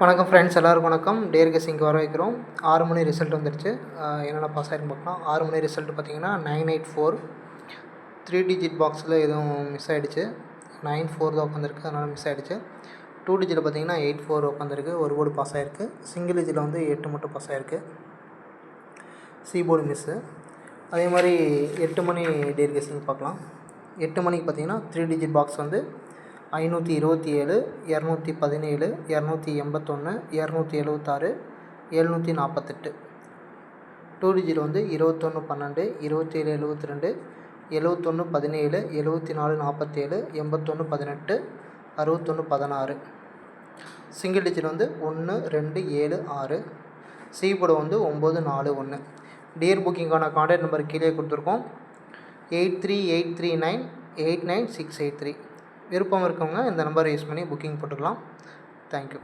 வணக்கம் ஃப்ரெண்ட்ஸ், எல்லாருக்கும் வணக்கம். டேர் கெஸ்ஸிங்க்கு வர வைக்கிறோம். 6 மணி ரிசல்ட் வந்துருச்சு. என்னென்ன பாஸ் ஆகிருன்னு பார்க்கலாம். 6 மணி ரிசல்ட் பார்த்தீங்கன்னா 984. 3 டிஜிட் பாக்ஸில் எதுவும் மிஸ் ஆகிடுச்சு. 94 தான் உட்காந்துருக்கு, அதனால் மிஸ் ஆகிடுச்சு. 2 டிஜிட்டில் பார்த்தீங்கன்னா 84 உட்காந்துருக்கு, ஒரு போர்டு பாஸ் ஆகிருக்கு. சிங்கிள் டிஜிட்டில் வந்து 8 மட்டும் பாஸ் ஆகிருக்கு. C board miss. அதே மாதிரி 8 மணி டேர் கெஸ்ஸிங் பார்க்கலாம். 8 மணிக்கு பார்த்தீங்கன்னா 3 டிஜிட் பாக்ஸ் வந்து 527, 217, 281, 276, 748. 2 டிஜிட் வந்து 21 12, 27 72, 71 17, 74 47, 81 18, 61 16. சிங்கிள் டிஜிட் வந்து 1 2 7 6. சி போர்டு வந்து 941. டியர் புக்கிங்கான கான்டாக்ட் நம்பர் கீழே கொடுத்துருக்கோம். 8383989683. விருப்பம் இருக்கவங்க இந்த நம்பரை யூஸ் பண்ணி புக்கிங் போட்டுக்கலாம். தேங்க்யூ.